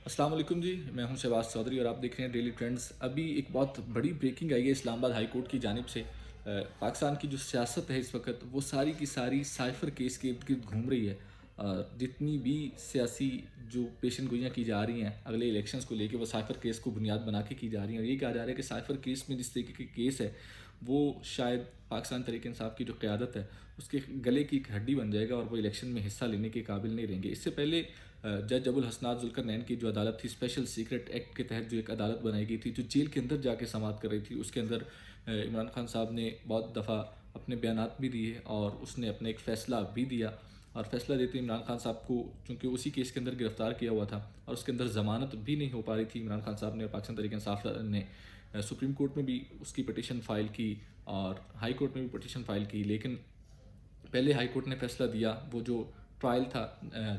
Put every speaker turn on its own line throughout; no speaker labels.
السلام علیکم جی، میں ہوں شہباز چودھری اور آپ دیکھ رہے ہیں ڈیلی ٹرینڈز۔ ابھی ایک بہت بڑی بریکنگ آئی ہے اسلام آباد ہائی کورٹ کی جانب سے۔ پاکستان کی جو سیاست ہے اس وقت وہ ساری کی ساری سائفر کیس کے ارد گرد گھوم رہی ہے۔ جتنی بھی سیاسی جو پیشن گوئیاں کی جا رہی ہیں اگلے الیکشنز کو لے کے، وہ سائفر کیس کو بنیاد بنا کے کی جا رہی ہیں، اور یہ کہا جا رہا ہے کہ سائفر کیس میں جس طریقے کی کیس ہے وہ شاید پاکستان تحریک انصاف کی جو قیادت ہے اس کے گلے کی ایک ہڈی بن جائے گا اور وہ الیکشن میں حصہ لینے کے قابل نہیں رہیں گے۔ اس سے پہلے جج ابو الحسنات ذوالقرنین کی جو عدالت تھی، اسپیشل سیکرٹ ایکٹ کے تحت جو ایک عدالت بنائی گئی تھی جو جیل کے اندر جا کے سماعت کر رہی تھی، اس کے اندر عمران خان صاحب نے بہت دفعہ اپنے بیانات بھی دیے اور اس نے اپنا ایک فیصلہ بھی دیا، اور فیصلہ دیتے عمران خان صاحب کو چونکہ اسی کیس کے اندر گرفتار کیا ہوا تھا اور اس کے اندر ضمانت بھی نہیں ہو پا رہی تھی، عمران خان صاحب نے اور پاکستان تحریک انصاف نے سپریم کورٹ میں بھی اس کی پٹیشن فائل کی اور ہائی کورٹ میں بھی پٹیشن فائل کی، لیکن پہلے ہائی کورٹ نے فیصلہ دیا وہ جو ٹرائل تھا،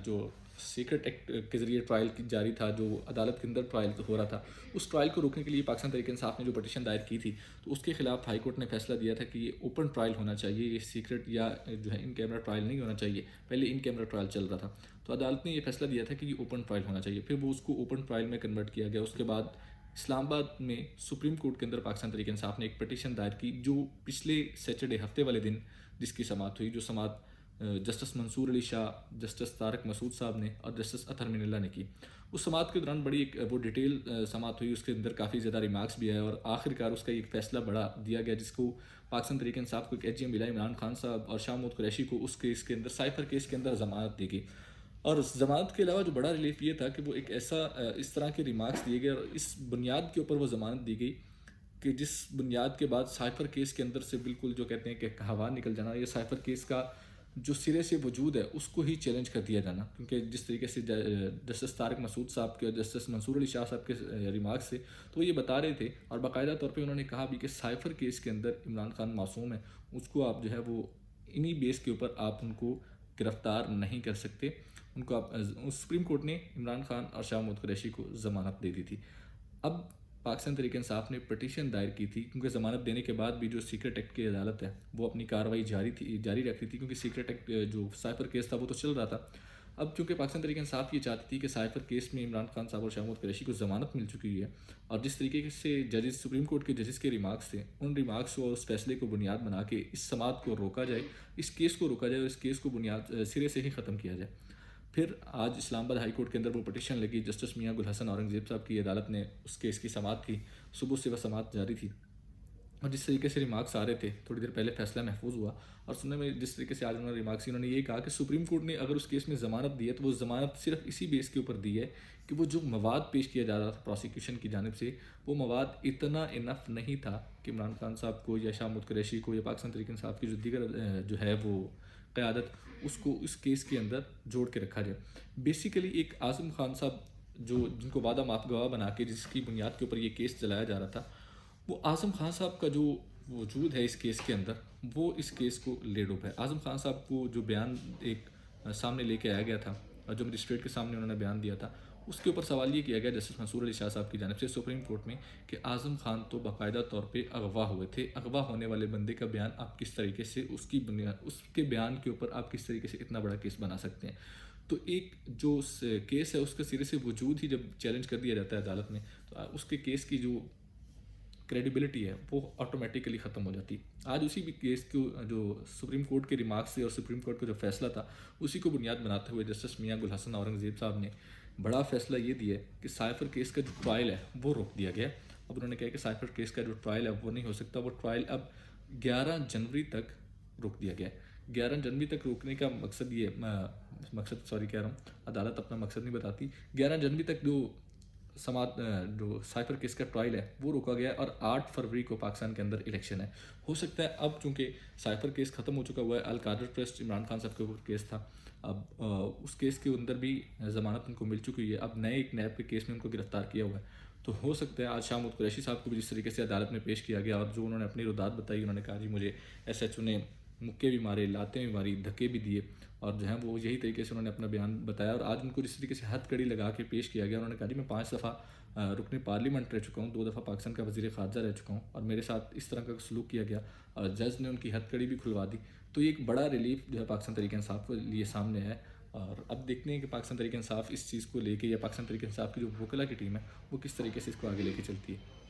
جو سیکرٹ ایکٹ کے ذریعے ٹرائل جاری تھا، جو عدالت کے اندر ٹرائل ہو رہا تھا، اس ٹرائل کو روکنے کے لیے پاکستان تحریک انصاف نے جو پٹیشن دائر کی تھی تو اس کے خلاف ہائی کورٹ نے فیصلہ دیا تھا کہ یہ اوپن ٹرائل ہونا چاہیے، یہ سیکرٹ یا جو ہے ان کیمرہ ٹرائل نہیں ہونا چاہیے۔ پہلے ان کیمرہ ٹرائل چل رہا تھا تو عدالت نے یہ فیصلہ دیا تھا کہ یہ اوپن ٹرائل ہونا چاہیے، پھر وہ اس کو اوپن ٹرائل میں کنورٹ کیا گیا۔ اس کے بعد اسلام آباد میں سپریم کورٹ کے اندر پاکستان تحریک انصاف نے ایک پٹیشن دائر کی جو پچھلے سیٹرڈے ہفتے والے دن جس کی سماعت ہوئی، جو سماعت جسٹس منصور علی شاہ، جسٹس طارق مسعود صاحب نے اور جسٹس اطہر من اللہ نے کی۔ اس سماعت کے دوران بڑی ایک وہ ڈیٹیل سماعت ہوئی، اس کے اندر کافی زیادہ ریمارکس بھی آئے اور آخر کار اس کا ایک فیصلہ بڑا دیا گیا جس کو پاکستان تحریک انصاف کو ایک ایچ ملا، عمران خان صاحب اور شاہ محمود قریشی کو اس کیس کے اندر سائفر کیس کے اندر ضمانت دی گئی۔ اور اس ضمانت کے علاوہ جو بڑا ریلیف یہ تھا کہ وہ ایک ایسا اس طرح کے ریمارکس دیے گئے اور اس بنیاد کے اوپر وہ ضمانت دی گئی کہ جس بنیاد کے بعد سائفر کیس کے اندر سے بالکل جو کہتے ہیں کہ ہوا نکل جانا، یہ سائفر کیس کا جو سرے سے وجود ہے اس کو ہی چیلنج کر دیا جانا، کیونکہ جس طریقے سے جسٹس طارق مسعود صاحب کے اور جسٹس منصور علی شاہ صاحب کے ریمارکس تھے تو وہ یہ بتا رہے تھے اور باقاعدہ طور پہ انہوں نے کہا بھی کہ سائفر کیس کے اندر عمران خان معصوم ہے، اس کو آپ جو ہے وہ انہی بیس کے اوپر آپ ان کو گرفتار نہیں کر سکتے، ان کو آپ سپریم کورٹ نے عمران خان اور شاہ محمود قریشی کو ضمانت دے دی تھی۔ اب پاکستان تحریک انصاف نے پٹیشن دائر کی تھی کیونکہ ضمانت دینے کے بعد بھی جو سیکرٹ ایکٹ کی عدالت ہے وہ اپنی کارروائی جاری رکھ رہی تھی، کیونکہ سیکرٹ ایکٹ جو سائفر کیس تھا وہ تو چل رہا تھا۔ اب چونکہ پاکستان تحریک انصاف یہ چاہتی تھی کہ سائفر کیس میں عمران خان صاحب اور شاہ محمود قریشی کو ضمانت مل چکی ہے، اور جس طریقے سے ججز سپریم کورٹ کے ججز کے ریمارکس تھے ان ریمارکس کو اور اس فیصلے کو بنیاد بنا کے اس سماعت کو روکا جائے، اس کیس کو روکا جائے اور اس کیس کو بنیاد سرے سے ہی ختم کیا جائے۔ پھر آج اسلام آباد ہائی کورٹ کے اندر وہ پٹیشن لگی، جسٹس میاں گل حسن اورنگزیب صاحب کی عدالت نے اس کیس کی سماعت کی، صبح سے وہ سماعت جاری تھی، اور جس طریقے سے ریمارکس آ رہے تھے تھوڑی دیر پہلے فیصلہ محفوظ ہوا، اور سننے میں جس طریقے سے آج انہوں نے ریمارکس انہوں نے یہ کہا کہ سپریم کورٹ نے اگر اس کیس میں ضمانت دی ہے تو وہ ضمانت صرف اسی بیس کے اوپر دی ہے کہ وہ جو مواد پیش کیا جا رہا تھا پروسیکیوشن کی جانب سے، وہ مواد اتنا انف نہیں تھا کہ عمران خان صاحب کو یا شاہ محمود قریشی کو یا پاکستان تحریک انصاف کی جو دیگر جو ہے وہ قیادت اس کو اس کیس کے اندر جوڑ کے رکھا جائے۔ بیسیکلی ایک اعظم خان صاحب جو جن کو وعدہ معاف گواہ بنا کے جس کی بنیاد کے اوپر یہ کیس چلایا جا رہا تھا، وہ اعظم خان صاحب کا جو وجود ہے اس کیس کے اندر وہ اس کیس کو لے ڈوب ہے۔ اعظم خان صاحب کو جو بیان ایک سامنے لے کے آیا گیا تھا اور جو مجسٹریٹ کے سامنے انہوں نے بیان دیا تھا، اس کے اوپر سوال یہ کیا گیا جسٹس منصور علی شاہ صاحب کی جانب سے سپریم کورٹ میں کہ اعظم خان تو باقاعدہ طور پہ اغوا ہوئے تھے، اغوا ہونے والے بندے کا بیان آپ کس طریقے سے اس کی بنیاد اس کے بیان کے اوپر آپ کس طریقے سے اتنا بڑا کیس بنا سکتے ہیں؟ تو ایک جو کیس ہے اس کے سرے سے وجود ہی جب چیلنج کر دیا جاتا ہے عدالت میں تو اس کے کیس کی جو کریڈیبلٹی ہے وہ آٹومیٹیکلی ختم ہو جاتی۔ آج اسی بھی کیس کو جو سپریم کورٹ کے ریمارکس تھے اور سپریم کورٹ کا جو فیصلہ تھا اسی کو بنیاد بناتے ہوئے جسٹس میاں گل حسن اورنگزیب صاحب نے بڑا فیصلہ یہ دیا کہ سائفر کیس کا جو ٹرائل ہے وہ روک دیا گیا۔ اب انہوں نے کہا کہ سائفر کیس کا جو ٹرائل ہے وہ نہیں ہو سکتا، وہ ٹرائل اب 11 جنوری تک روک دیا گیا ہے۔ 11 جنوری تک روکنے کا مقصد یہ کہہ رہا ہوں، عدالت اپنا مقصد نہیں بتاتی، 11 جنوری تک جو سماعت جو سائفر کیس کا ٹرائل ہے وہ روکا گیا ہے، اور 8 فروری کو پاکستان کے اندر الیکشن ہے۔ ہو سکتا ہے اب چونکہ سائفر کیس ختم ہو چکا ہوا ہے، القادر ٹرسٹ عمران خان صاحب کے اوپر کیس تھا، اب اس کیس کے اندر بھی ضمانت ان کو مل چکی ہے، اب نئے ایک نیب کے کیس میں ان کو گرفتار کیا ہوا ہے، تو ہو سکتا ہے آج شاہ محمود قریشی صاحب کو بھی جس طریقے سے عدالت میں پیش کیا گیا اور جو انہوں نے اپنی ردات بتائی، انہوں نے کہا جی مجھے ایس ایچ او نے مکے بھی مارے، لاتیں بھی ماری، دھکے بھی دیے، اور جو ہے وہ یہی طریقے سے انہوں نے اپنا بیان بتایا، اور آج ان کو جس طریقے سے ہتھ کڑی لگا کے پیش کیا گیا، انہوں نے کہا جی میں 5 دفعہ رکن پارلیمنٹ رہ چکا ہوں، 2 دفعہ پاکستان کا وزیر خارجہ رہ چکا ہوں، اور میرے ساتھ اس طرح کا سلوک کیا گیا اور جج نے ان کی ہتھ کڑی بھی کھلوا دی۔ تو یہ ایک بڑا ریلیف جو ہے پاکستان تحریک انصاف کے لیے سامنے ہے، اور اب دیکھتے ہیں کہ پاکستان تحریک انصاف اس چیز کو لے کے، یا پاکستان تحریک انصاف کی جو وکلا کی ٹیم ہے وہ کس طریقے سے اس کو آگے لے کے چلتی ہے۔